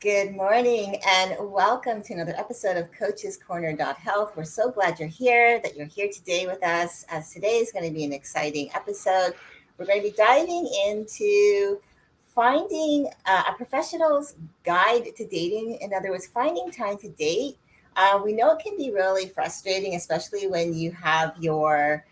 Good morning and welcome to another episode of CoachesCorner.health. We're so glad that you're here today with us, as today is going to be an exciting episode. We're going to be diving into finding a professional's guide to dating. In other words, finding time to date. We know it can be really frustrating, especially when you've got your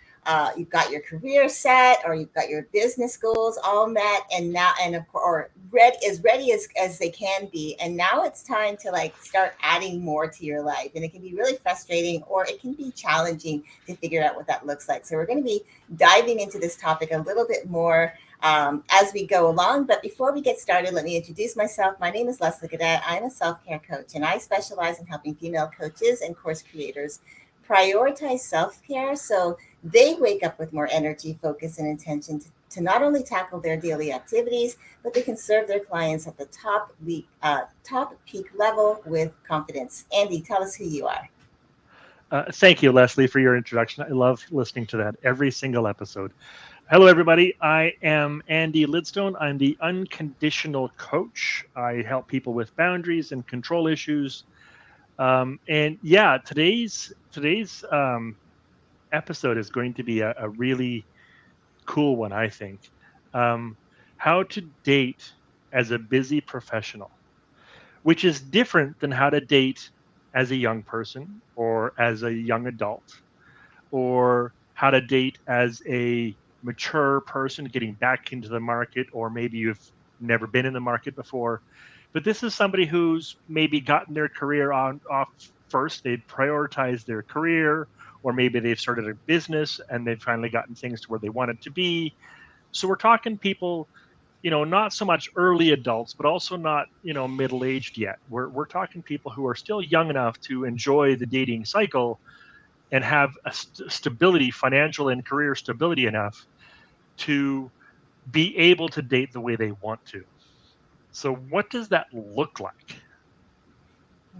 career set or you've got your business goals all met and now and of course or ready as they can be, and now it's time to like start adding more to your life, and it can be really frustrating or it can be challenging to figure out what that looks like. So we're going to be diving into this topic a little bit more as we go along. But before we get started, let me introduce myself. My name is Leslie Cadet. I'm a self-care coach, and I specialize in helping female coaches and course creators prioritize self-care so they wake up with more energy, focus, and intention to not only tackle their daily activities, but they can serve their clients at the top peak level with confidence. Andy, tell us who you are. Thank you, Leslie, for your introduction. I love listening to that every single episode. Hello, everybody. I am Andy Lidstone. I'm the unconditional coach. I help people with boundaries and control issues. And yeah, today's episode is going to be a really cool one, I think. Um, how to date as a busy professional, which is different than how to date as a young person or as a young adult, or how to date as a mature person getting back into the market, or maybe you've never been in the market before. But this is somebody who's maybe gotten their career on off first. They've prioritized their career, or maybe they've started a business and they've finally gotten things to where they want it to be. So we're talking people, not so much early adults, but also not, middle aged yet. We're talking people who are still young enough to enjoy the dating cycle and have a stability, financial and career stability enough to be able to date the way they want to. So, what does that look like?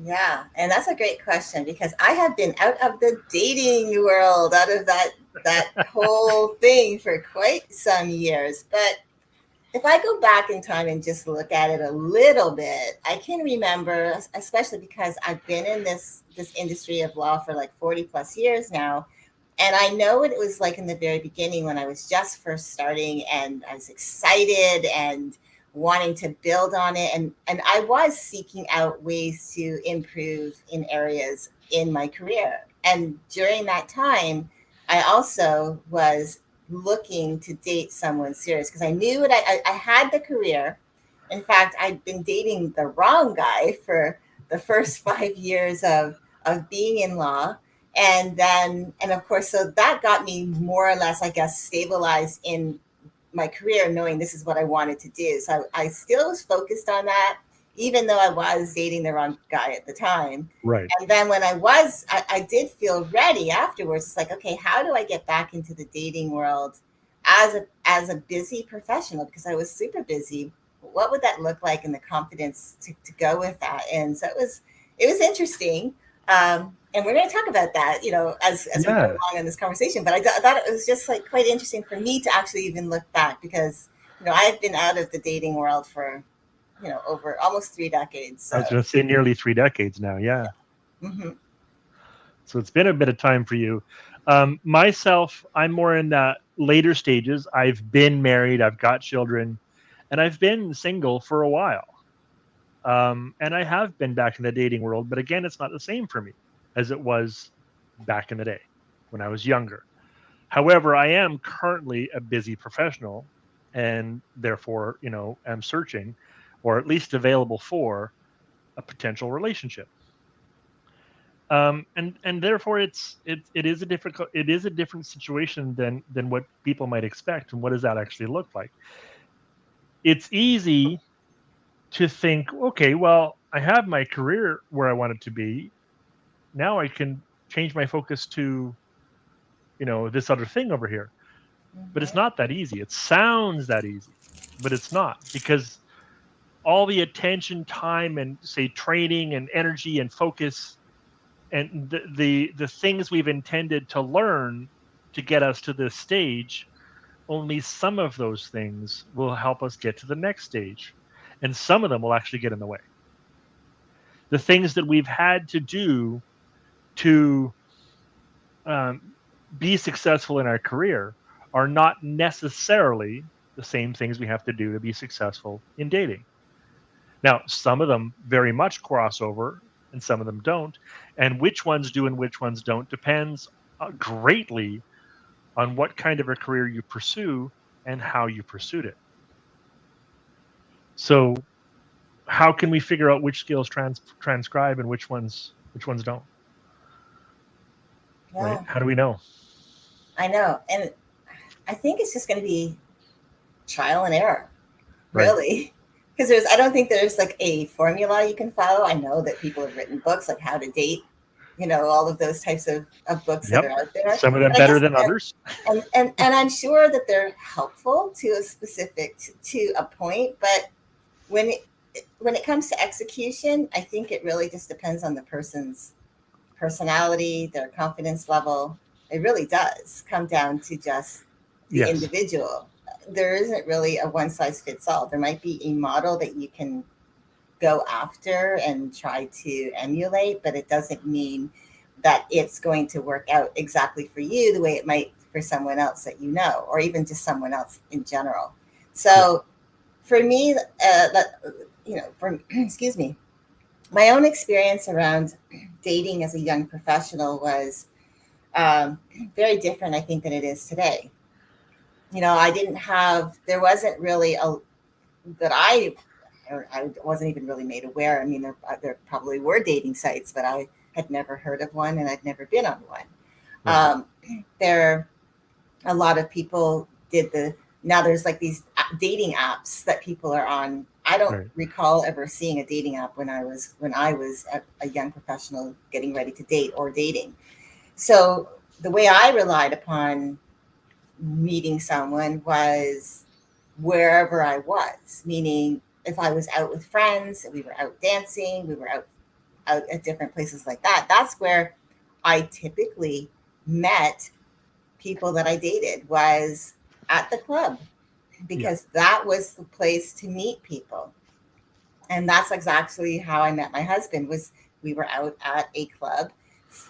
Yeah, and that's a great question because I have been out of the dating world, out of that whole thing for quite some years. But if I go back in time and just look at it a little bit, I can remember, especially because I've been in this industry of law for like 40 plus years now. And I know what it was like in the very beginning when I was just first starting and I was excited and wanting to build on it. And I was seeking out ways to improve in areas in my career. And during that time, I also was looking to date someone serious because I knew I had the career. In fact, I'd been dating the wrong guy for the first 5 years of being in law, and of course, so that got me more or less, I guess, stabilized in my career, knowing this is what I wanted to do. So I still was focused on that, even though I was dating the wrong guy at the time. Right. And then when I did feel ready afterwards. It's like, okay, how do I get back into the dating world as a busy professional? Because I was super busy. What would that look like, and the confidence to go with that? And so it was interesting. And we're going to talk about that, as we go Yeah. along in this conversation. But I thought it was just like quite interesting for me to actually even look back because, I've been out of the dating world for, over almost 3 decades. I So, was going to say nearly 3 decades now. Yeah. hmm So it's been a bit of time for you. Myself, I'm more in the later stages. I've been married, I've got children, and I've been single for a while. And I have been back in the dating world, but again, it's not the same for me as it was back in the day when I was younger. However, I am currently a busy professional, and therefore, am searching, or at least available for, a potential relationship. And therefore, it is a different situation than what people might expect. And what does that actually look like? It's easy to think, okay, well, I have my career where I want it to be. Now I can change my focus to, this other thing over here. But it's hmm not that easy. It sounds that easy, but it's not, because all the attention, time, and say training and energy and focus, and the things we've intended to learn to get us to this stage, only some of those things will help us get to the next stage, and some of them will actually get in the way. the things that we've had to do to um, be successful in our career are not necessarily the same things we have to do to be successful in dating. Now, some of them very much cross over and some of them don't. And which ones do and which ones don't depends greatly on what kind of a career you pursue and how you pursued it. So, how can we figure out which skills transcribe and which ones don't? Right? Yeah, How do we know? I know. And I think it's just going to be trial and error, Right. really. Because I don't think there's like a formula you can follow. I know that people have written books like How to Date, all of those types of books that Yep. are out there. Some of them But I better guess, than others. and I'm sure that they're helpful to a specific, to a point. But when it, when it comes to execution, I think it really just depends on the person's personality, their confidence level. It really does come down to just the Yes. individual. There isn't really a one size fits all. There might be a model that you can go after and try to emulate, but it doesn't mean that it's going to work out exactly for you the way it might for someone else that you know, or even just someone else in general. Yeah. So for me, for excuse me, my own experience around dating as a young professional was um, very different, I think, than it is today. I didn't have, there wasn't really that I wasn't even really made aware. I mean, there probably were dating sites, but I had never heard of one and I'd never been on one. Right. There, a lot of people did now there's like these dating apps that people are on. I don't Right. recall ever seeing a dating app when I was a young professional getting ready to date or dating. So the way I relied upon meeting someone was wherever I was, meaning if I was out with friends, we were out dancing, we were out at different places like that. That's where I typically met people that I dated, was at the club, Yeah. because that was the place to meet people. And that's exactly how I met my husband. Was we were out at a club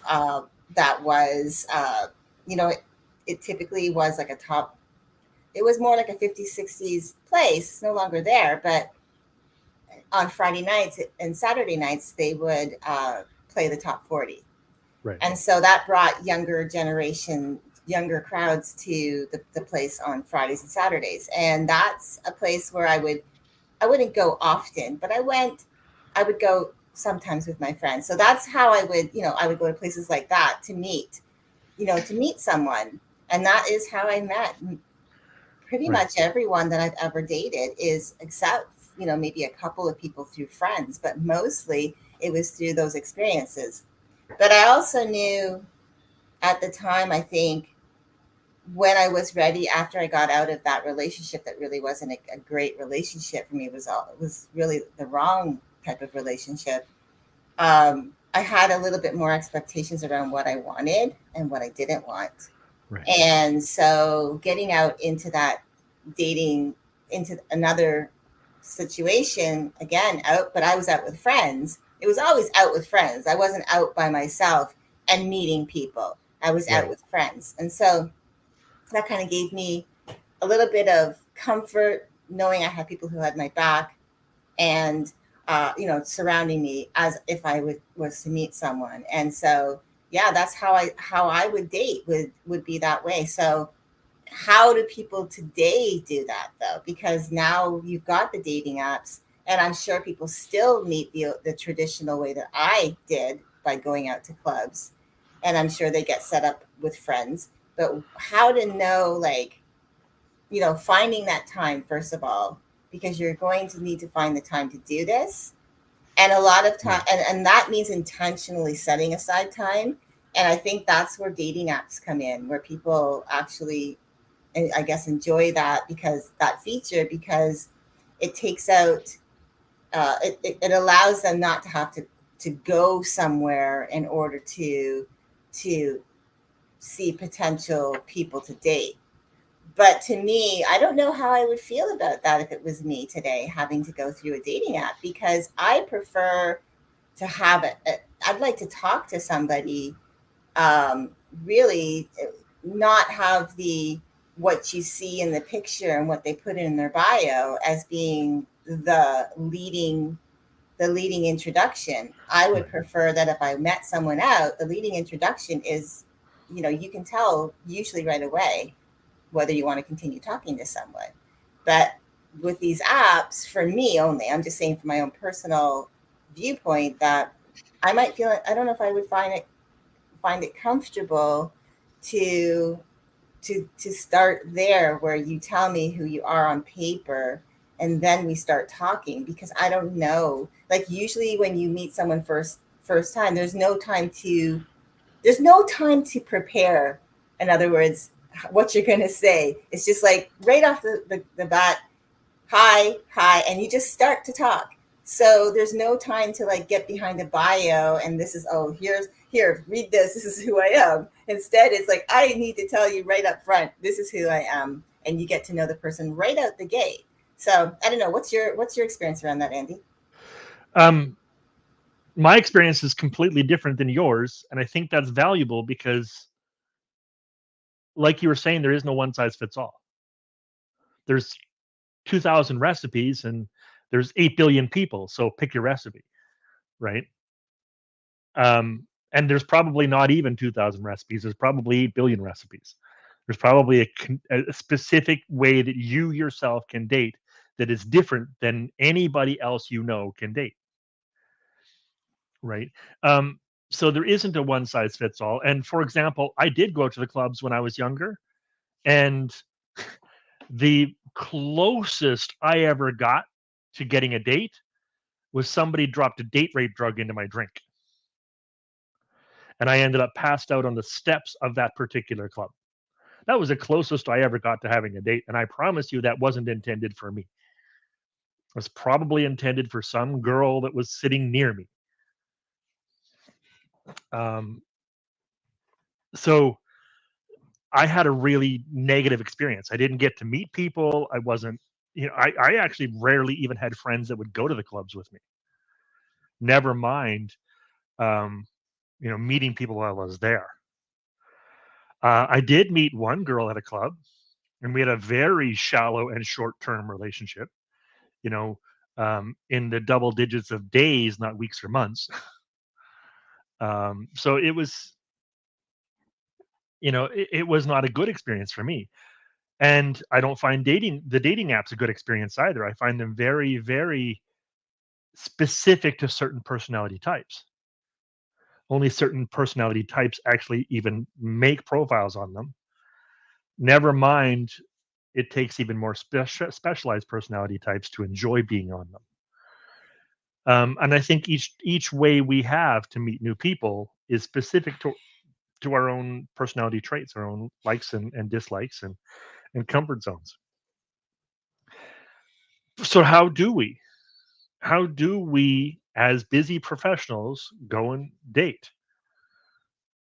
uh, that was, it typically was like a top. It was more like a 50s, 60s place. It's no longer there, but on Friday nights and Saturday nights they would play the top 40, Right. and so that brought younger crowds to the place on Fridays and Saturdays. And that's a place where I wouldn't go often, but I would go sometimes with my friends. So that's how I would go to places like that to meet someone. And that is how I met pretty Right. much everyone that I've ever dated, is except, maybe a couple of people through friends, but mostly it was through those experiences. But I also knew at the time, I think, when I was ready after I got out of that relationship that really wasn't a great relationship for me, it was really the wrong type of relationship. I had a little bit more expectations around what I wanted and what I didn't want. Right. And so getting out into that dating, into another situation again, but I was out with friends. It was always out with friends. I wasn't out by myself and meeting people. I was out Right. with friends. And so that kind of gave me a little bit of comfort, knowing I had people who had my back, and surrounding me as if was to meet someone. And so yeah, that's how I would date, would be that way. So how do people today do that though? Because now you've got the dating apps, and I'm sure people still meet the traditional way that I did, by going out to clubs, and I'm sure they get set up with friends. But how to know, like, finding that time, first of all, because you're going to need to find the time to do this. And a lot of time, Right. and that means intentionally setting aside time. And I think that's where dating apps come in, where people actually, I guess, enjoy that, because that feature, because it takes out, it allows them not to have to go somewhere in order to see potential people to date. But to me, I don't know how I would feel about that if it was me today having to go through a dating app, because I prefer have it. I'd like to talk to somebody, um, really not have the what you see in the picture and what they put in their bio as being the leading introduction. I would Right. prefer that if I met someone out, the leading introduction is, you can tell usually right away whether you want to continue talking to someone. But with these apps, for me only, I'm just saying from my own personal viewpoint that I might feel it. I don't know if I would find it comfortable to to start there where you tell me who you are on paper and then we start talking because I don't know. Like usually when you meet someone first time, there's no time to prepare. In other words, what you're gonna say. It's just like right off the bat, hi, and you just start to talk. So there's no time to like get behind a bio and this is, oh, here, read this is who I am. Instead it's like I need to tell you right up front, this is who I am, and you get to know the person right out the gate. So I don't know, what's your experience around that, Andy? Um, my experience is completely different than yours, and I think that's valuable because, like you were saying, there is no one size fits all. There's 2,000 recipes, and there's 8 billion people, so pick your recipe, right? And there's probably not even 2,000 recipes. There's probably 8 billion recipes. There's probably a specific way that you yourself can date that is different than anybody else can date, right? Um, so there isn't a one size fits all. And for example, I did go to the clubs when I was younger, and the closest I ever got to getting a date was somebody dropped a date rape drug into my drink, and I ended up passed out on the steps of that particular club. That was the closest I ever got to having a date, and I promise you that wasn't intended for me. It was probably intended for some girl that was sitting near me. Um, so I had a really negative experience. I didn't get to meet people. I wasn't, I actually rarely even had friends that would go to the clubs with me. Never mind, um, meeting people while I was there. I did meet one girl at a club, and we had a very shallow and short-term relationship. You know, in the double digits of days, not weeks or months. So it was not a good experience for me. And I don't find the dating apps a good experience either. I find them very, very specific to certain personality types. Only certain personality types actually even make profiles on them. Never mind, it takes even more specialized personality types to enjoy being on them. And I think each way we have to meet new people is specific to our own personality traits, our own likes and dislikes and comfort zones. So how do we as busy professionals go and date?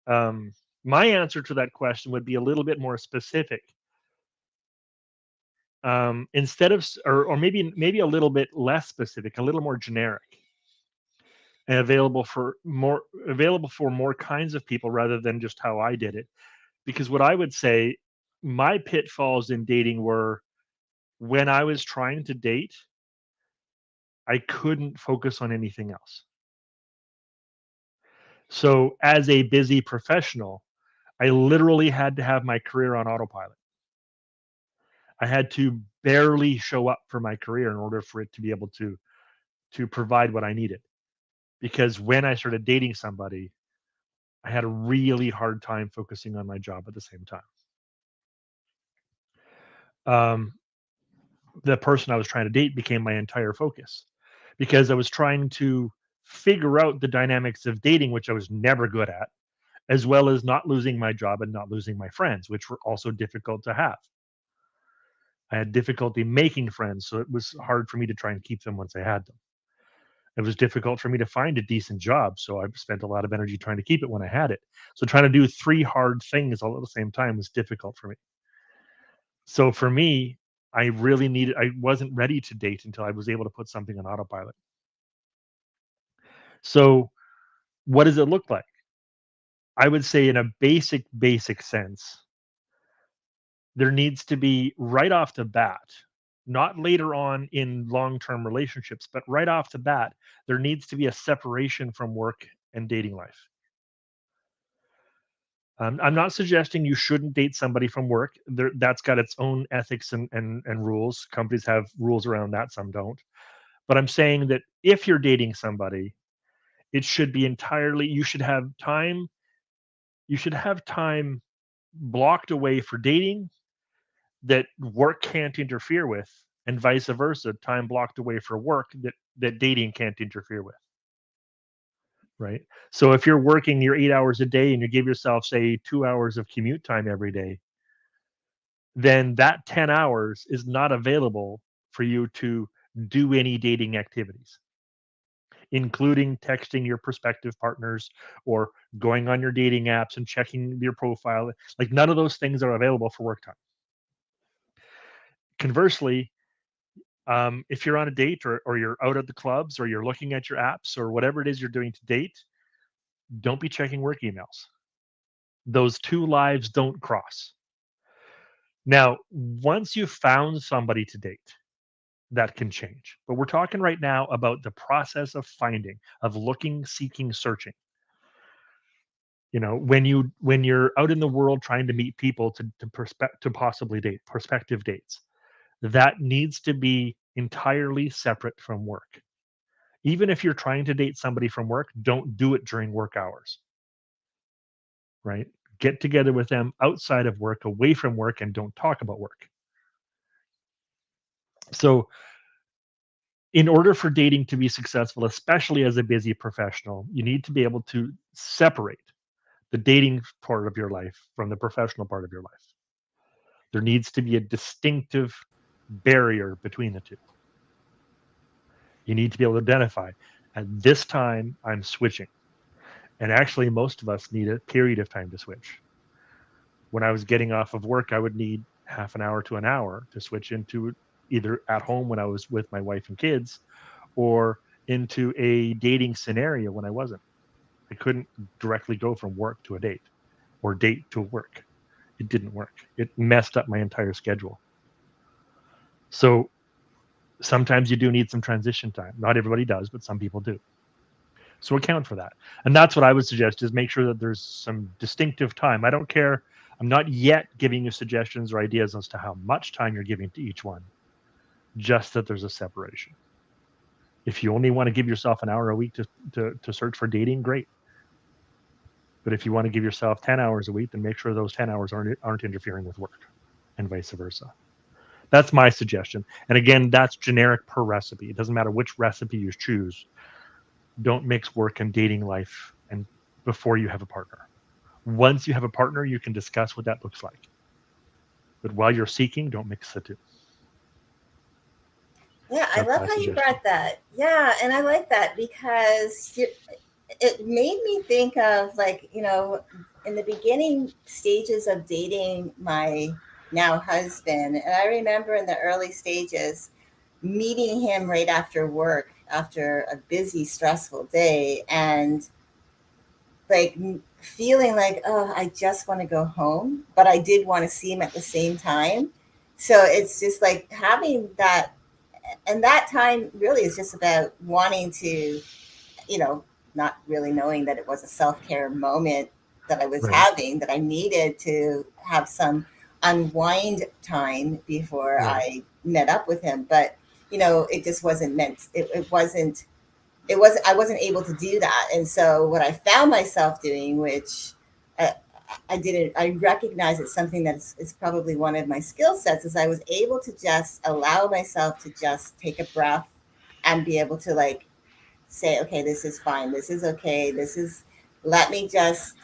Um, my answer to that question would be a little bit more specific. Instead of or maybe a little bit less specific, a little more generic, and available for more kinds of people rather than just how I did it. Because what I would say, my pitfalls in dating were when I was trying to date, I couldn't focus on anything else. So as a busy professional, I literally had to have my career on autopilot. I had to barely show up for my career in order for it to be able to provide what I needed. Because when I started dating somebody, I had a really hard time focusing on my job at the same time. Um, the person I was trying to date became my entire focus because I was trying to figure out the dynamics of dating, which I was never good at, as well as not losing my job and not losing my friends, which were also difficult to have. I had difficulty making friends, so it was hard for me to try and keep them once I had them. It was difficult for me to find a decent job, so I spent a lot of energy trying to keep it when I had it. So trying to do three hard things all at the same time was difficult for me. So for me, I wasn't ready to date until I was able to put something on autopilot. So, what does it look like? I would say, in a basic sense, there needs to be right off the bat, not later on in long term relationships, but right off the bat, there needs to be a separation from work and dating life. I'm not suggesting you shouldn't date somebody from work. That's got its own ethics and rules. Companies have rules around that, some don't. But I'm saying that if you're dating somebody, it should be entirely, you should have time blocked away for dating that work can't interfere with, and vice versa, time blocked away for work that dating can't interfere with, right? So if you're working your 8 hours a day and you give yourself, say, 2 hours of commute time every day, then that 10 hours is not available for you to do any dating activities, including texting your prospective partners or going on your dating apps and checking your profile. Like, none of those things are available for work time. Conversely, if you're on a date, or you're out at the clubs, or you're looking at your apps, or whatever it is you're doing to date, don't be checking work emails. Those two lives don't cross. Now, once you've found somebody to date, that can change. But we're talking right now about the process of finding, of looking, seeking, searching. When you're out in the world trying to meet people to possibly date, prospective dates, that needs to be entirely separate from work. Even if you're trying to date somebody from work, don't do it during work hours, right? Get together with them outside of work, away from work, and don't talk about work. So, in order for dating to be successful, especially as a busy professional, you need to be able to separate the dating part of your life from the professional part of your life. There needs to be a distinctive barrier between the two. You need to be able to identify, at this time, I'm switching. And actually, most of us need a period of time to switch. When I was getting off of work, I would need half an hour to an hour to switch into either at home when I was with my wife and kids, or into a dating scenario when I wasn't. I couldn't directly go from work to a date, or date to work. It didn't work. It messed up my entire schedule. So sometimes you do need some transition time. Not everybody does, but some people do. So account for that. And that's what I would suggest, is make sure that there's some distinctive time. I don't care. I'm not yet giving you suggestions or ideas as to how much time you're giving to each one, just that there's a separation. If you only want to give yourself an hour a week to search for dating, great. But if you want to give yourself 10 hours a week, then make sure those 10 hours aren't interfering with work, and vice versa. That's my suggestion. And again, that's generic per recipe. It doesn't matter which recipe you choose. Don't mix work and dating life and before you have a partner. Once you have a partner, you can discuss what that looks like. But while you're seeking, don't mix the two. Yeah, I That's love my how you suggestion. brought that. Yeah, and I like that because it made me think of, like, in the beginning stages of dating my now husband. And I remember in the early stages meeting him right after work, after a busy, stressful day, and like feeling like, oh, I just want to go home, but I did want to see him at the same time. So it's just like having that, and that time really is just about wanting to, you know, not really knowing that it was a self care moment that I was Right. having, that I needed to have some unwind time before Right. I met up with him. But, it just wasn't meant, I wasn't able to do that. And so what I found myself doing, which I, I didn't, I recognize it's something it's probably one of my skill sets, is I was able to just allow myself to just take a breath and be able to, like, say, okay, this is fine. This is okay. Let me just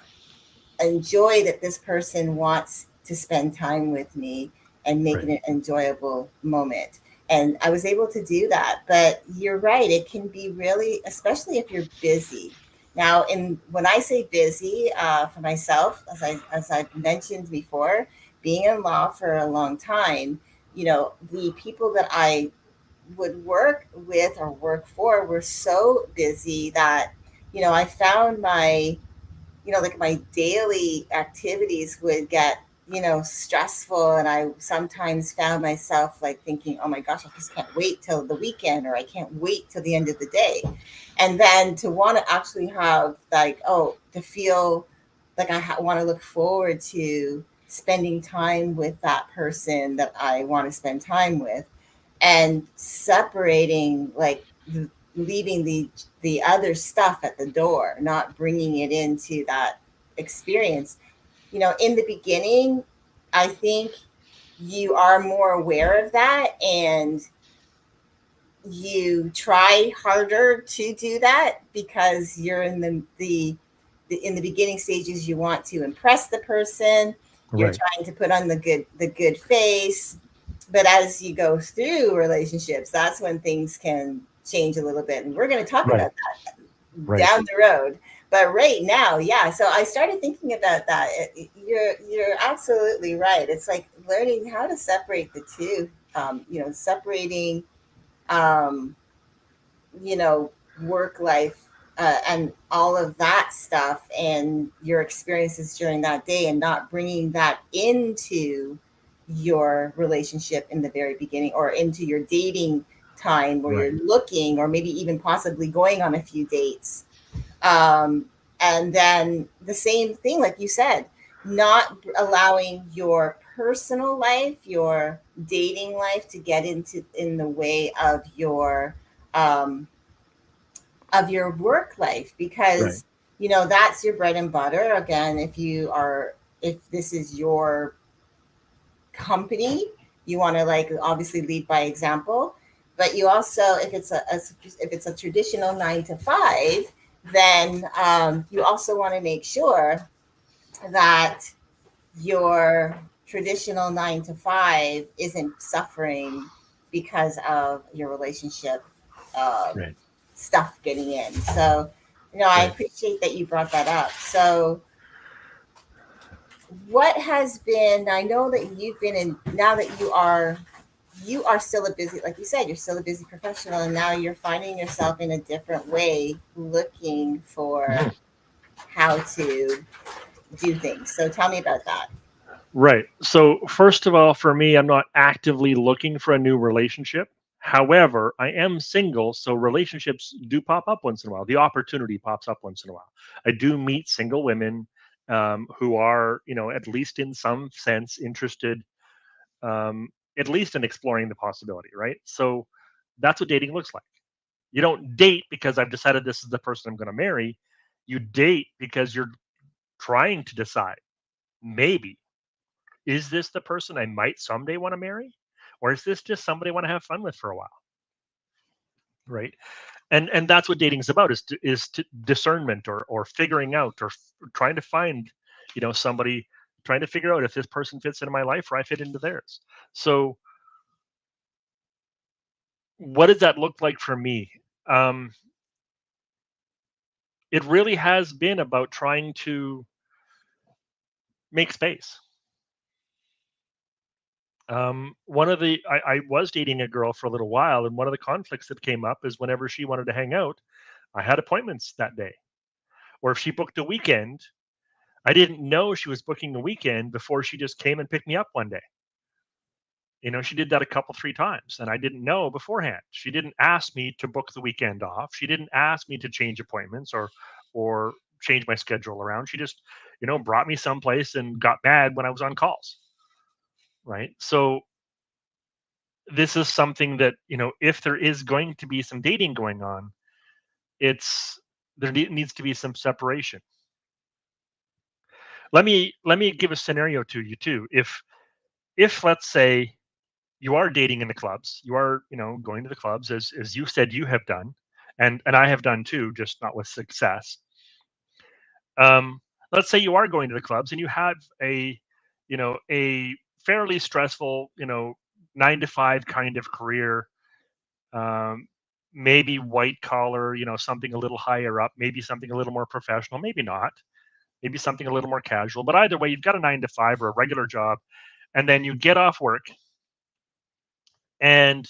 enjoy that this person wants to spend time with me and make it Right. an enjoyable moment. And I was able to do that. But you're right, it can be really, especially if you're busy. Now, when I say busy, for myself, as I've mentioned before, being in law for a long time, the people that I would work with or work for were so busy that I found my, like my daily activities would get, stressful. And I sometimes found myself like thinking, oh my gosh, I just can't wait till the weekend, or I can't wait till the end of the day. And then to want to actually have like, oh, to feel like I want to look forward to spending time with that person that I want to spend time with, and separating, like leaving the other stuff at the door, not bringing it into that experience. In the beginning, I think you are more aware of that, and you try harder to do that because you're in in the beginning stages. You want to impress the person, you're Right. trying to put on the good face. But as you go through relationships, that's when things can change a little bit, and we're going to talk Right. about that Right. down the road. But right now, yeah, so I started thinking about that. You're absolutely right. It's like learning how to separate the two. Separating um, you know, work life, and all of that stuff, and your experiences during that day, and not bringing that into your relationship in the very beginning, or into your dating time where Right. you're looking, or maybe even possibly going on a few dates. Um, and then the same thing, like you said, not allowing your personal life, your dating life, to get into in the way um, of your work life, Right. because that's your bread and butter. Again, if this is your company, you want to, like, obviously lead by example. But you also, if it's a traditional 9 to 5, then you also want to make sure that your traditional 9 to 5 isn't suffering because of your relationship um, Right. stuff getting in. So, I Right. appreciate that you brought that up. So, what has been? I know that you've been in, now that you are still a busy, like you said, you're still a busy professional, and now you're finding yourself in a different way, looking for Mhm. how to do things. So, tell me about that. Right. So, first of all, for me, I'm not actively looking for a new relationship. However, I am single, so relationships do pop up once in a while. The opportunity pops up once in a while. I do meet single women who are, at least in some sense interested, um, at least in exploring the possibility, right? So, that's what dating looks like. You don't date because I've decided this is the person I'm going to marry. You date because you're trying to decide, maybe, is this the person I might someday want to marry? Or is this just somebody I want to have fun with for a while? Right. And that's what dating is about, is discernment, or figuring out, or trying to find, somebody, trying to figure out if this person fits into my life or I fit into theirs. So what does that look like for me? Um, it really has been about trying to make space. One of the I was dating a girl for a little while, and one of the conflicts that came up is whenever she wanted to hang out, I had appointments that day. Or if she booked a weekend, I didn't know she was booking a weekend before she just came and picked me up one day. She did that a couple, three times, and I didn't know beforehand. She didn't ask me to book the weekend off. She didn't ask me to change appointments, or change my schedule around. She just, brought me someplace and got mad when I was on calls. Right. So this is something that, if there is going to be some dating going on, it's there needs to be some separation. Let me give a scenario to you too. If let's say you are dating in the clubs, you are, going to the clubs, as you said you have done, and I have done too, just not with success. Um, let's say you are going to the clubs and you have a fairly stressful, 9 to 5 kind of career, um, maybe white collar, something a little higher up, maybe something a little more professional, maybe not, maybe something a little more casual. But either way, you've got a 9 to 5 or a regular job, and then you get off work, and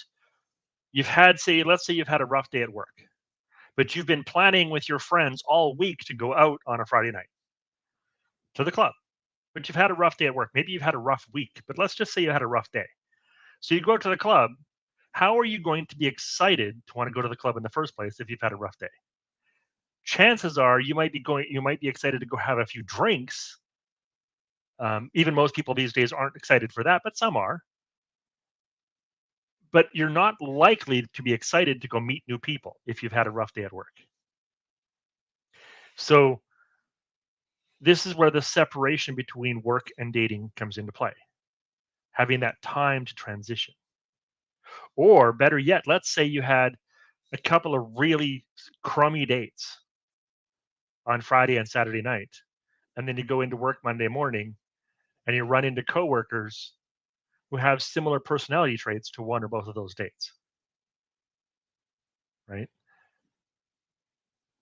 let's say you've had a rough day at work. but you've been planning with your friends all week to go out on a Friday night to the club, but you've had a rough day at work. Maybe you've had a rough week, but let's just say you had a rough day. So you go to the club. How are you going to be excited to want to go to the club in the first place if you've had a rough day? Chances are you might be excited to go have a few drinks. Even most people these days aren't excited for that, but some are. But you're not likely to be excited to go meet new people if you've had a rough day at work. So this is where the separation between work and dating comes into play. Having that time to transition. Or better yet, let's say you had a couple of really crummy dates on Friday and Saturday night, and then you go into work Monday morning and you run into coworkers who have similar personality traits to one or both of those dates, right?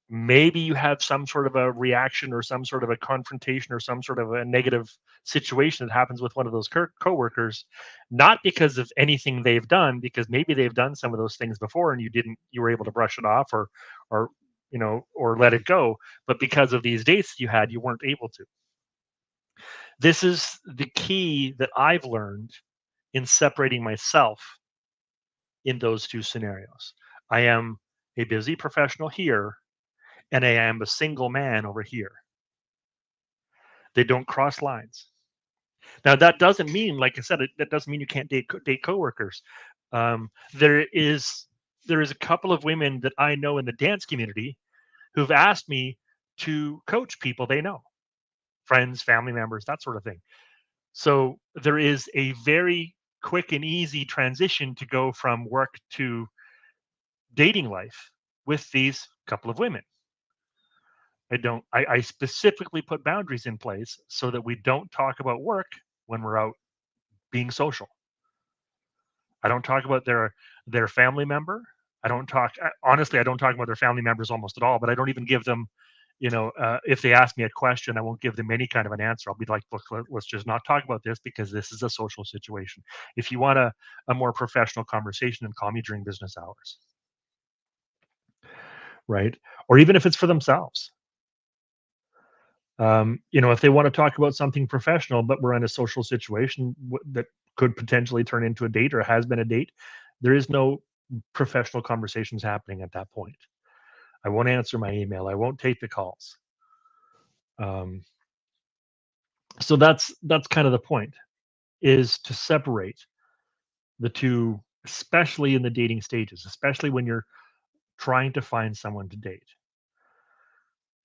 Maybe you have some sort of a reaction or some sort of a confrontation or some sort of a negative situation that happens with one of those coworkers, not because of anything they've done, because maybe they've done some of those things before and you were able to brush it off or or let it go, but because of these dates you had, you weren't able to. This is the key that I've learned in separating myself in those two scenarios. I am a busy professional here, and I am a single man over here. They don't cross lines. Now, that doesn't mean, like I said, that doesn't mean you can't date coworkers. Um, there is there is a couple of women that I know in the dance community who've asked me to coach people they know, friends, family members, that sort of thing. So there is a very quick and easy transition to go from work to dating life with these couple of women. I specifically put boundaries in place so that we don't talk about work when we're out being social. I don't talk about their family member. Honestly, I don't talk about their family members almost at all, but I don't even give them, if they ask me a question, I won't give them any kind of an answer. I'll be like, look, let's just not talk about this because this is a social situation. If you want a more professional conversation, then call me during business hours, right? Or even if it's for themselves. If they want to talk about something professional, but we're in a social situation that could potentially turn into a date or has been a date, there is no professional conversations happening at that point. I won't answer my email. I won't take the calls. Um, so that's kind of the point, is to separate the two, especially in the dating stages, especially when you're trying to find someone to date.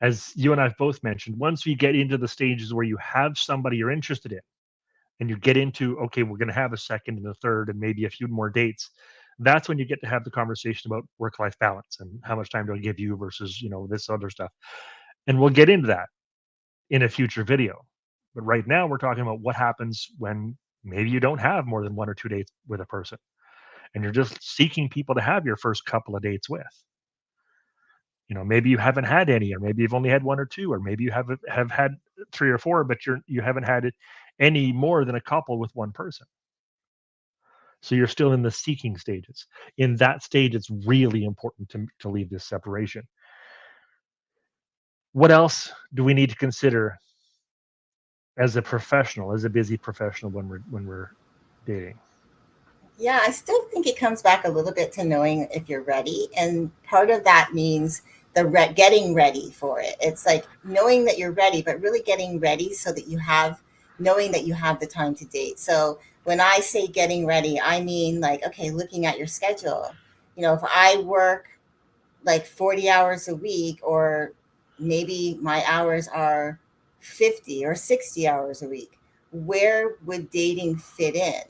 As you and I've both mentioned, once you get into the stages where you have somebody you're interested in, and you get into, okay, we're going to have a second and a third and maybe a few more dates, that's when you get to have the conversation about work life balance and how much time do I give you versus this other stuff. And we'll get into that in a future video, but right now we're talking about what happens when maybe you don't have more than one or two dates with a person and you're just seeking people to have your first couple of dates with. Maybe you haven't had any, or maybe you've only had one or two, or maybe you have had three or four, but you haven't had any more than a couple with one person. So you're still in the seeking stages. In that stage, it's really important to leave this separation. What else do we need to consider as a professional, as a busy professional when we're dating? Yeah, I still think it comes back a little bit to knowing if you're ready. And part of that means getting ready for it. It's like knowing that you're ready, but really getting ready so that knowing that you have the time to date. So when I say getting ready, I mean like, okay, looking at your schedule. If I work like 40 hours a week, or maybe my hours are 50 or 60 hours a week, where would dating fit Mhm.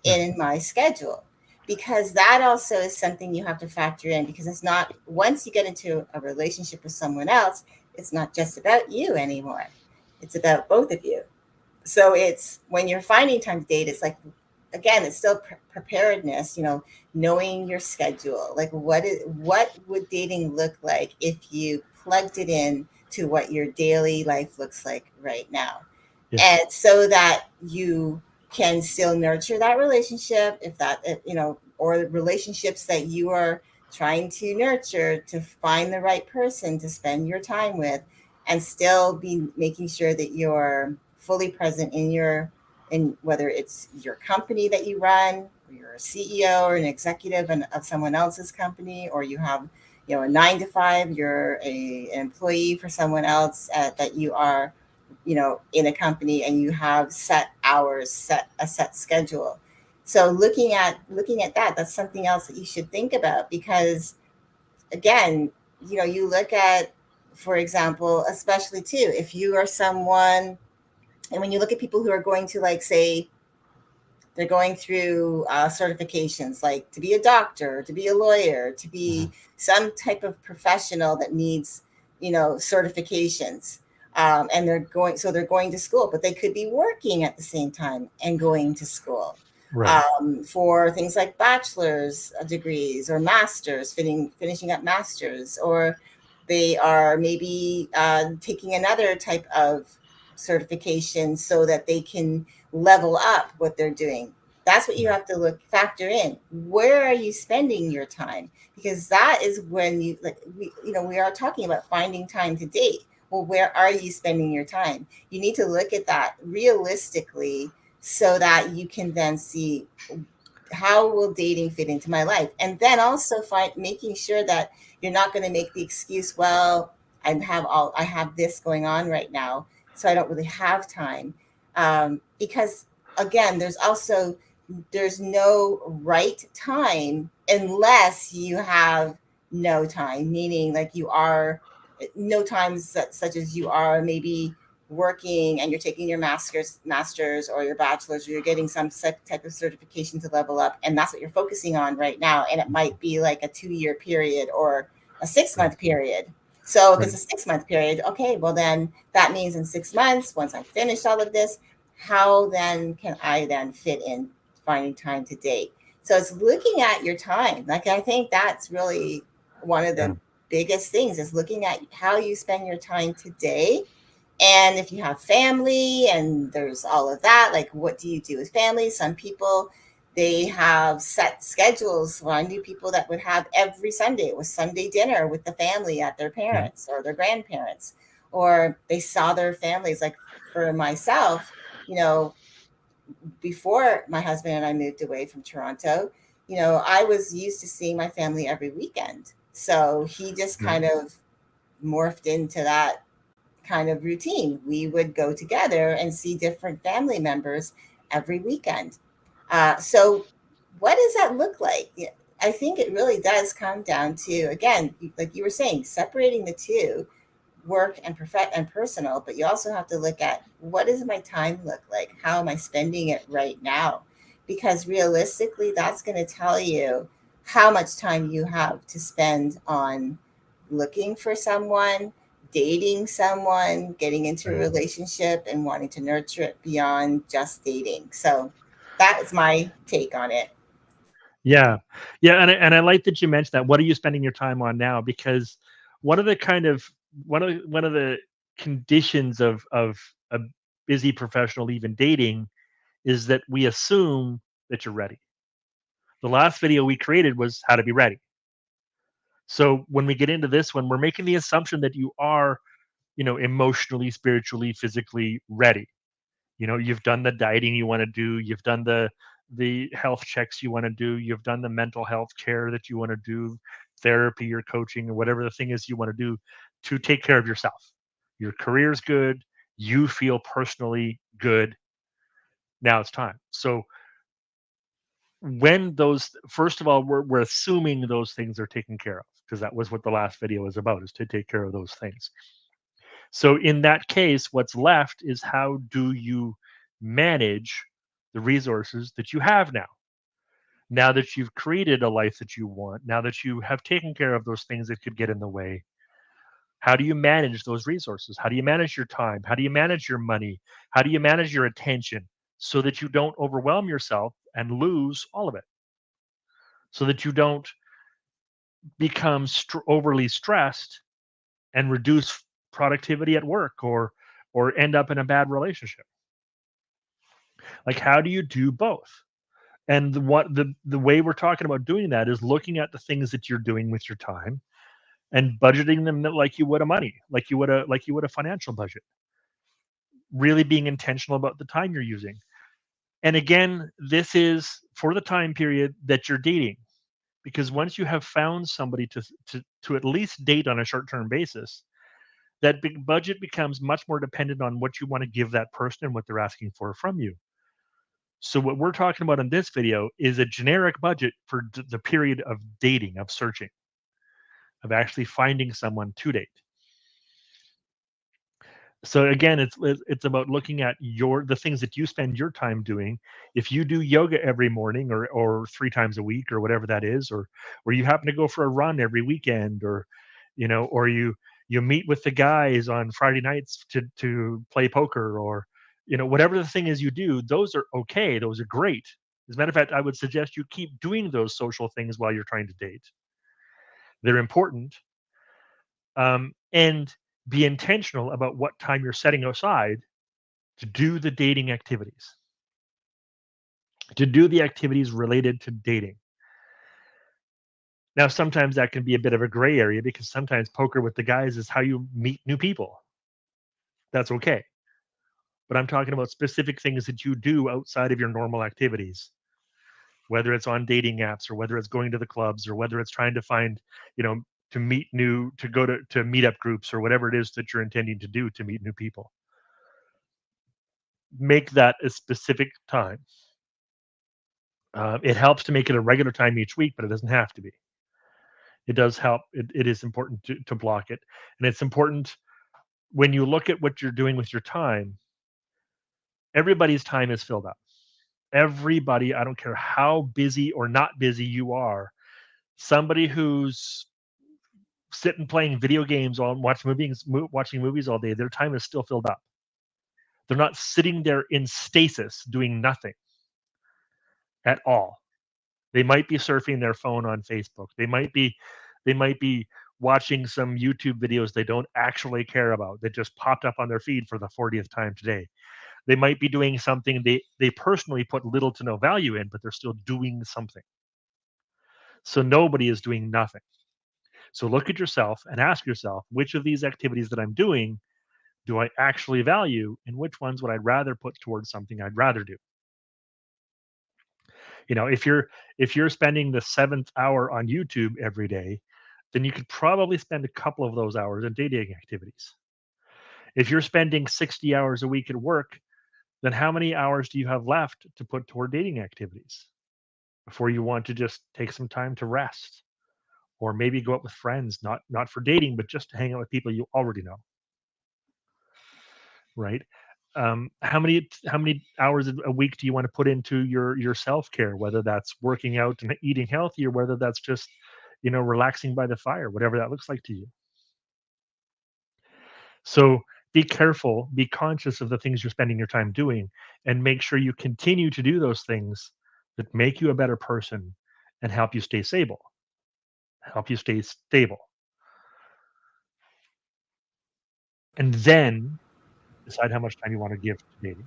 in my schedule? Because that also is something you have to factor in, because it's not, once you get into a relationship with someone else, it's not just about you anymore, it's about both of you. So it's, when you're finding time to date, it's like, again, it's still preparedness, knowing your schedule. Like, what would dating look like if you plugged it in to what your daily life looks like right now, Yeah. and so that you can still nurture that relationship, if that, or relationships that you are trying to nurture to find the right person to spend your time with, and still be making sure that you're fully present in your, in whether it's your company that you run, or you're a CEO or an executive of someone else's company, or you have, you know, a 9 to 5, you're an employee for someone else, that you are, you know, in a company, and you have set hours, set a set schedule. So looking at that, that's something else that you should think about, because again, you know, you look at, for example, especially too, if you are someone, and when you look at people who are going to, like, say, they're going through certifications, like to be a doctor, to be a lawyer, to Mhm. be some type of professional that needs, you know, certifications. And they're going to school, but they could be working at the same time and going to school, Right. for things like bachelor's degrees or masters, finishing up masters, or they are maybe taking another type of certification so that they can level up what they're doing. That's what you Right. have to factor in. Where are you spending your time? Because that is when you, like, we are talking about finding time to date. Well, where are you spending your time? You need to look at that realistically, so that you can then see, how will dating fit into my life, and then also making sure that you're not going to make the excuse, well, I have this going on right now, so I don't really have time. Because again, there's no right time unless you have no time, meaning like you are no times, such as you are maybe working and you're taking your masters or your bachelor's, or you're getting some type of certification to level up, and that's what you're focusing on right now, and it might be like a 2 year period or a six Right. month period. So if it's Right. a 6 month period, okay, well then that means in 6 months, once I'm finished all of this, how then can I then fit in finding time to date? So it's looking at your time. Like, I think that's really one of Yeah. the biggest things, is looking at how you spend your time today. And if you have family and there's all of that, like, what do you do with family? Some people, they have set schedules. Well, I knew people that would have every Sunday, it was Sunday dinner with the family at their Yeah. parents or their grandparents, or they saw their families. Like, for myself, you know, before my husband and I moved away from Toronto, you know, I was used to seeing my family every weekend. So he just Right. kind of morphed into that kind of routine. We would go together and see different family members every weekend. So, what does that look like? Yeah, I think it really does come down to, again, like you were saying, separating the two, work and and personal, but you also have to look at, what does my time look like? How am I spending it right now? Because realistically, that's going to tell you how much time you have to spend on looking for someone, dating someone, getting into a Right. relationship, and wanting to nurture it beyond just dating. So that is my take on it. Yeah. Yeah. And I like that you mentioned that. What are you spending your time on now? Because one of the kind of one of the conditions of a busy professional even dating is that we assume that you're ready. The last video we created was how to be ready. So when we get into this one, we're making the assumption that you are, emotionally, spiritually, physically ready. You've done the dieting you want to do, you've done the health checks you want to do, you've done the mental health care that you want to do, therapy or coaching or whatever the thing is you want to do to take care of yourself. Your career's good, you feel personally good. Now it's time. So when those first of all, we're assuming those things are taken care of, because that was what the last video was about, is to take care of those things. So in that case, what's left is, how do you manage the resources that you have now that you've created a life that you want, now that you have taken care of those things that could get in the way? How do you manage those resources? How do you manage your time? How do you manage your money? How do you manage your attention, so that you don't overwhelm yourself and lose all of it, so that you don't become overly stressed and reduce productivity at work, or end up in a bad relationship? Like, how do you do both? And the way we're talking about doing that is looking at the things that you're doing with your time and budgeting them like you would a money, like you would a financial budget. Really being intentional about the time you're using. And again, this is for the time period that you're dating, because once you have found somebody to at least date on a short-term basis, that big budget becomes much more dependent on what you want to give that person and what they're asking for from you. So what we're talking about in this video is a generic budget for the period of dating, of searching, of actually finding someone to date. So again, it's about looking at the things that you spend your time doing. If you do yoga every morning or 3 times a week or whatever that is, or you happen to go for a run every weekend, or or you meet with the guys on Friday nights to play poker, or whatever the thing is you do, those are okay. Those are great. As a matter of fact, I would suggest you keep doing those social things while you're trying to date. They're important. And be intentional about what time you're setting aside to do the dating activities, to do the activities related to dating. Now, sometimes that can be a bit of a gray area because sometimes poker with the guys is how you meet new people. That's okay. But I'm talking about specific things that you do outside of your normal activities, whether it's on dating apps or whether it's going to the clubs or whether it's trying to find, you know, to meet new, to go to meetup groups or whatever it is that you're intending to do to meet new people. Make that a specific time. It helps to make it a regular time each week, but it doesn't have to be. It does help. It is important to block it. And it's important when you look at what you're doing with your time, everybody's time is filled up. Everybody, I don't care how busy or not busy you are, somebody who's sitting playing video games or watching movies all day, their time is still filled up. They're not sitting there in stasis doing nothing at all. They might be surfing their phone on Facebook. They might be watching some YouTube videos they don't actually care about that just popped up on their feed for the 40th time today. They might be doing something they personally put little to no value in, but they're still doing something. So nobody is doing nothing. So look at yourself and ask yourself, which of these activities that I'm doing do I actually value, and which ones would I rather put towards something I'd rather do? If you're spending the 7th hour on YouTube every day, then you could probably spend a couple of those hours in dating activities. If you're spending 60 hours a week at work, then how many hours do you have left to put toward dating activities before you want to just take some time to rest, or maybe go out with friends, not for dating, but just to hang out with people you already know, right? How many hours a week do you want to put into your self care, whether that's working out and eating healthy, or whether that's just relaxing by the fire, whatever that looks like to you. So be careful, be conscious of the things you're spending your time doing, and make sure you continue to do those things that make you a better person and help you stay stable. And then decide how much time you want to give to dating.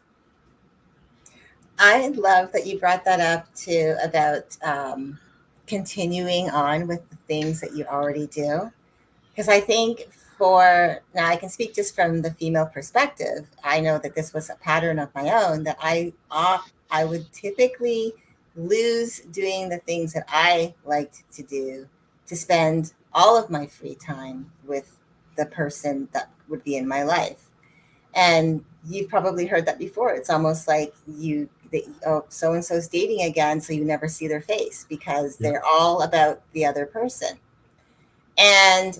I love that you brought that up too about continuing on with the things that you already do. Because I think for now, I can speak just from the female perspective. I know that this was a pattern of my own that I would typically lose doing the things that I liked to do to spend all of my free time with the person that would be in my life. And you've probably heard that before. It's almost like oh, so and so's dating again, so you never see their face because Yeah. they're all about the other person. And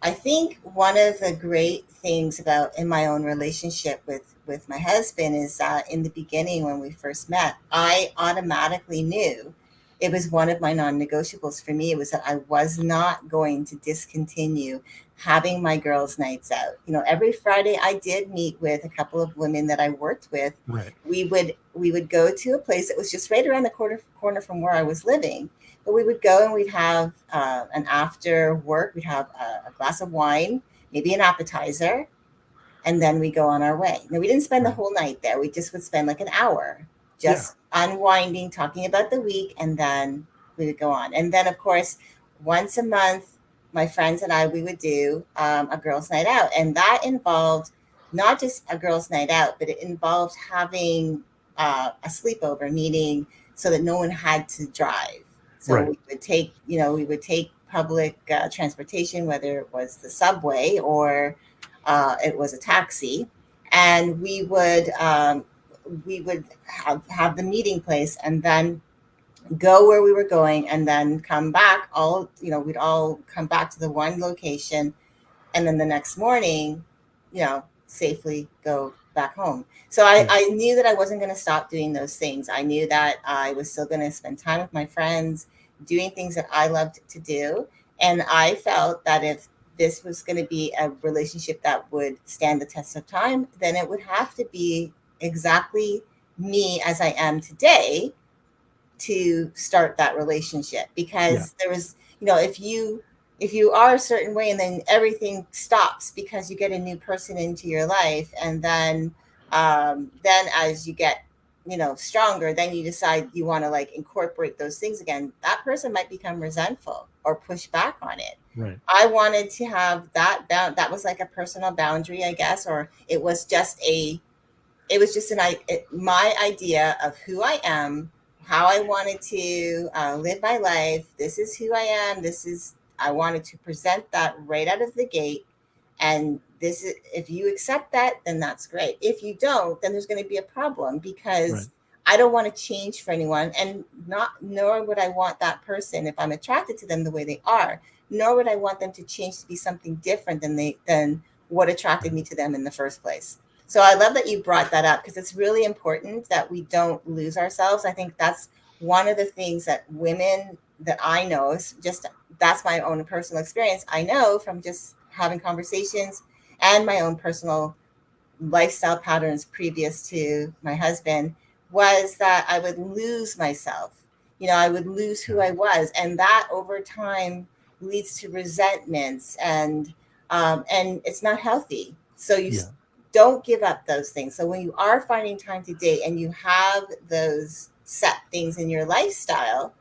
I think one of the great things about in my own relationship with my husband is that in the beginning when we first met, I automatically knew it was one of my non-negotiables for me. It was that I was not going to discontinue having my girls' nights out. Every Friday I did meet with a couple of women that I worked with. Right. We would go to a place that was just right around the corner from where I was living, but we would go and we'd have an after work, we'd have a glass of wine, maybe an appetizer, and then we go on our way. Now, we didn't spend the Right. whole night there. We just would spend like an hour. Yeah. just unwinding, talking about the week, and then we would go on. And then, of course, once a month, my friends and I, we would do a girls' night out. And that involved not just a girls' night out, but it involved having a sleepover, meaning so that no one had to drive. So Right. we would take, we would take public transportation, whether it was the subway or it was a taxi, and we would have the meeting place, and then go where we were going, and then come back. We'd all come back to the one location, and then the next morning, safely go back home. So I, Yeah. I knew that I wasn't going to stop doing those things. I knew that I was still going to spend time with my friends, doing things that I loved to do. And I felt that if this was going to be a relationship that would stand the test of time, then it would have to be exactly me as I am today to start that relationship, Yeah. because there was, if you are a certain way and then everything stops because you get a new person into your life, and then as you get stronger, then you decide you want to like incorporate those things again, that person might become resentful or push back on it. Right. I wanted to have that was like a personal boundary, I guess, or it was just my idea of who I am, how I wanted to live my life. This is who I am. I wanted to present that right out of the gate. And if you accept that, then that's great. If you don't, then there's going to be a problem, Right. because I don't want to change for anyone, and nor would I want that person, if I'm attracted to them the way they are, nor would I want them to change to be something different than what attracted me to them in the first place. So I love that you brought that up, because it's really important that we don't lose ourselves. I think that's one of the things that women that I know, is just that's my own personal experience. I know from just having conversations and my own personal lifestyle patterns previous to my husband, was that I would lose myself. I would lose who Yeah. I was, and that over time leads to resentments, and it's not healthy. So Yeah. don't give up those things. So when you are finding time to date and you have those set things in your lifestyle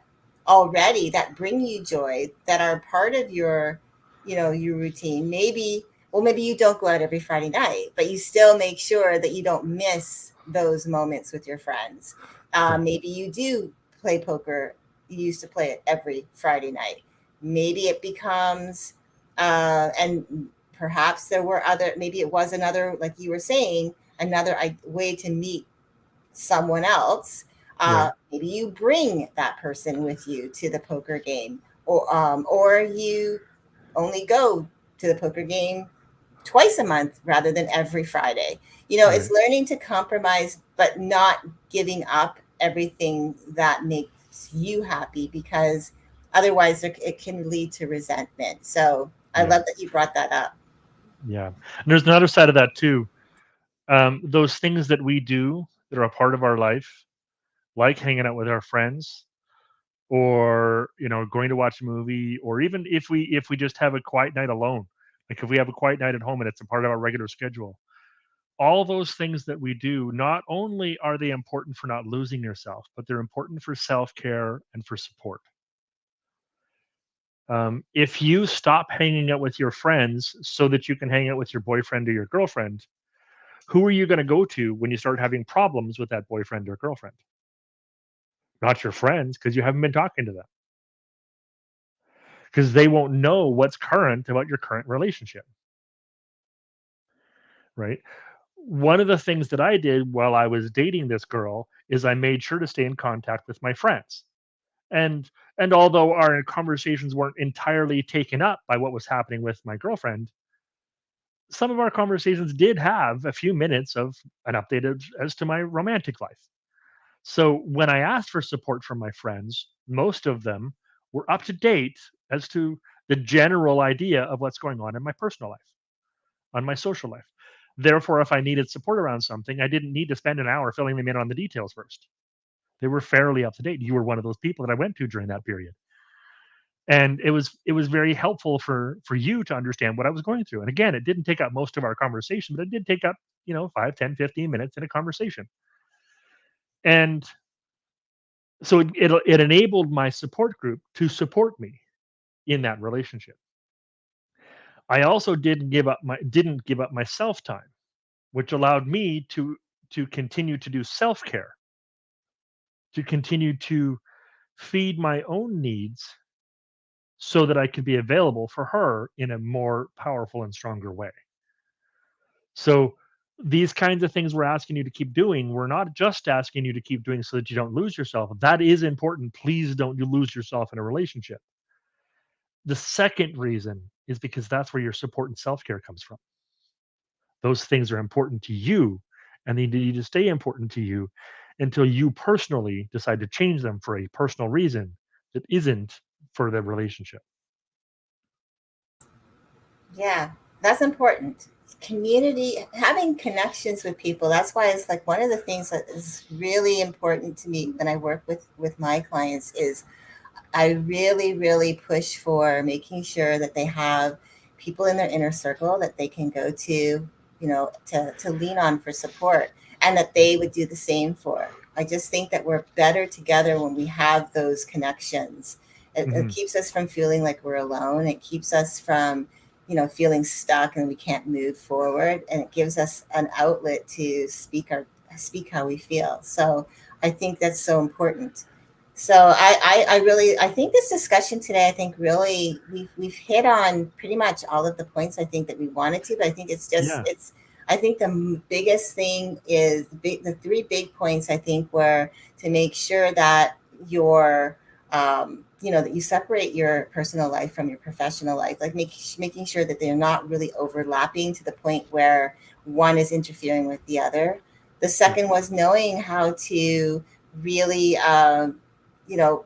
already that bring you joy, that are part of your routine, maybe you don't go out every Friday night, but you still make sure that you don't miss those moments with your friends. Right. Maybe you do play poker. You used to play it every Friday night. Maybe it becomes and perhaps maybe it was another, like you were saying, another way to meet someone else. Right. Maybe you bring that person with you to the poker game, or you only go to the poker game twice a month rather than every Friday. It's Right. learning to compromise, but not giving up everything that makes you happy, because otherwise it can lead to resentment. So I Yeah. love that you brought that up. Yeah. And there's another side of that too. Those things that we do that are a part of our life, like hanging out with our friends, or going to watch a movie, or even if we just have a quiet night alone, like if we have a quiet night at home and it's a part of our regular schedule, all those things that we do, not only are they important for not losing yourself, but they're important for self-care and for support. If you stop hanging out with your friends so that you can hang out with your boyfriend or your girlfriend, who are you going to go to when you start having problems with that boyfriend or girlfriend? Not your friends, because you haven't been talking to them, because they won't know what's current about your current relationship, right? One of the things that I did while I was dating this girl is I made sure to stay in contact with my friends. And although our conversations weren't entirely taken up by what was happening with my girlfriend, some of our conversations did have a few minutes of an update as to my romantic life. So when I asked for support from my friends, most of them were up to date as to the general idea of what's going on in my personal life, on my social life. Therefore, if I needed support around something, I didn't need to spend an hour filling them in on the details first. They were fairly up to date. You were one of those people that I went to during that period. And it was very helpful for you to understand what I was going through. And again, it didn't take up most of our conversation, but it did take up 5, 10, 15 minutes in a conversation. And so it enabled my support group to support me in that relationship. I also didn't give up my self time, which allowed me to continue to do self care, to continue to feed my own needs so that I could be available for her in a more powerful and stronger way. So these kinds of things we're asking you to keep doing, we're not just asking you to keep doing so that you don't lose yourself. That is important. Please don't you lose yourself in a relationship. The second reason is because that's where your support and self care comes from. Those things are important to you and they need to stay important to you until you personally decide to change them for a personal reason that isn't for the relationship. Yeah, that's important. Community, having connections with people. That's why it's like one of the things that is really important to me when I work with my clients is I really, really push for making sure that they have people in their inner circle that they can go to, to lean on for support, and that they would do the same for. I just think that we're better together when we have those connections. It Hmm. keeps us from feeling like we're alone. It keeps us from, feeling stuck and we can't move forward. And it gives us an outlet to speak how we feel. So I think that's so important. So I really I think this discussion today, I think really we've hit on pretty much all of the points I think that we wanted to, but I think Yeah. it's I think the biggest thing is the three big points I think were to make sure that your that you separate your personal life from your professional life, like making sure that they're not really overlapping to the point where one is interfering with the other. The Yeah. second was knowing how to really you know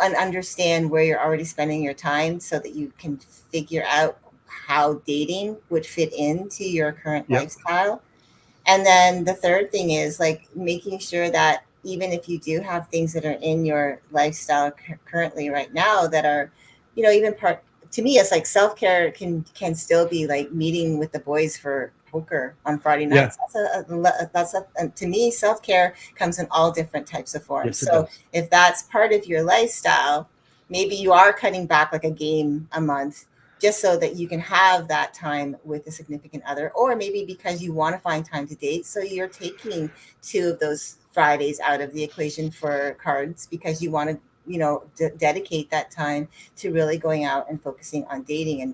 and understand where you're already spending your time so that you can figure out how dating would fit into your current Yep. lifestyle. And then the third thing is like making sure that even if you do have things that are in your lifestyle currently right now that are, even part to me, it's like self care can still be like meeting with the boys for poker on Friday Yeah. nights. And to me, self care comes in all different types of forms. Yes, it So does. if that's part of your lifestyle, maybe you are cutting back like a game a month just so that you can have that time with a significant other, or maybe because you want to find time to date, so you're taking two of those Fridays out of the equation for cards because you want to dedicate that time to really going out and focusing on dating and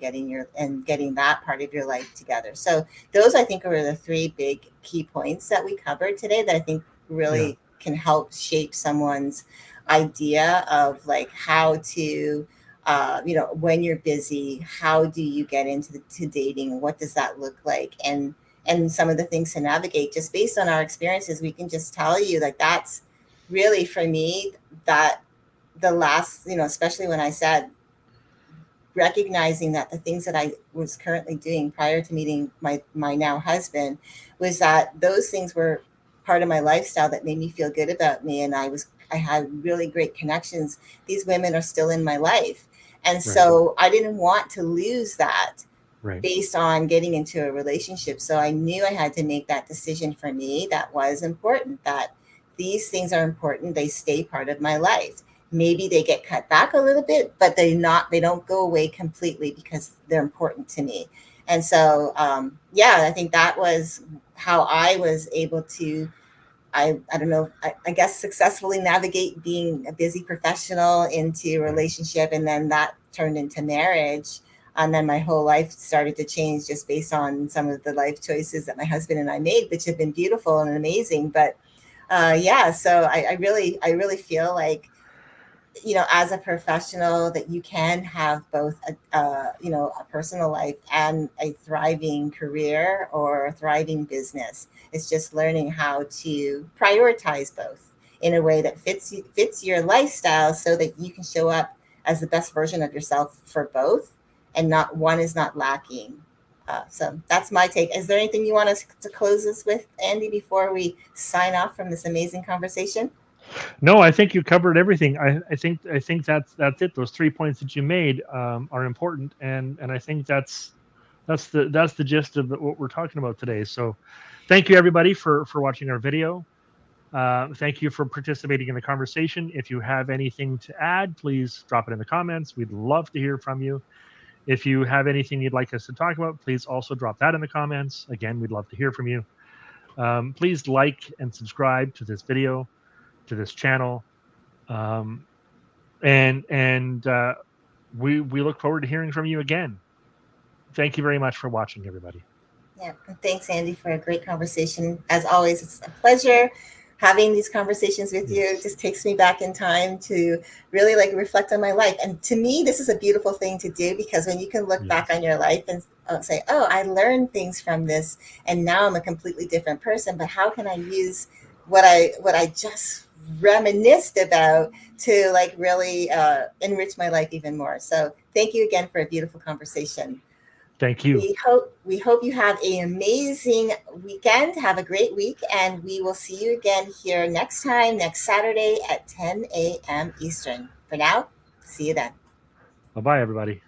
getting that part of your life together. So those I think are the three big key points that we covered today that I think Yeah. really can help shape someone's idea of like how to when you're busy, how do you get into to dating? What does that look like? And some of the things to navigate just based on our experiences, we can just tell you like that's really for me that the last, especially when I said recognizing that the things that I was currently doing prior to meeting my now husband was that those things were part of my lifestyle that made me feel good about me, and I had really great connections. These women are still in my life, and Right. so I didn't want to lose that Right. based on getting into a relationship. So I knew I had to make that decision for me that was important, that these things are important. They stay part of my life. Maybe they get cut back a little bit, but they don't go away completely because they're important to me. And so, yeah, I think that was how I was able to I don't know, I guess successfully navigate being a busy professional into a Right. relationship, and then that turned into marriage. And then my whole life started to change just based on some of the life choices that my husband and I made, which have been beautiful and amazing. But yeah, so I really feel like, as a professional, that you can have both a personal life and a thriving career or a thriving business. It's just learning how to prioritize both in a way that fits your lifestyle so that you can show up as the best version of yourself for both, and not one is not lacking. So that's my take. Is there anything you want us to close us with, Andy, before we sign off from this amazing conversation? No, I think you covered everything. I think that's it. Those 3 points that you made are important, and I think that's the gist of what we're talking about today. So, thank you everybody for watching our video. Thank you for participating in the conversation. If you have anything to add, please drop it in the comments. We'd love to hear from you. If you have anything you'd like us to talk about, please also drop that in the comments. Again, we'd love to hear from you. Please like and subscribe to this video, to this channel, um, and we look forward to hearing from you again. Thank you very much for watching, everybody. Yeah, and thanks, Andy, for a great conversation. As always, it's a pleasure having these conversations with you. It Yes, just takes me back in time to really like reflect on my life. And to me, this is a beautiful thing to do because when you can look back on yes, your life and say, "Oh, I learned things from this, and now I'm a completely different person." But how can I use what I just reminisced about to like really enrich my life even more? So, thank you again for a beautiful conversation. thank you. We hope you have an amazing weekend. Have a great week, and we will see you again here next time, next Saturday at 10 a.m. Eastern. For now, see you then. Bye bye, everybody.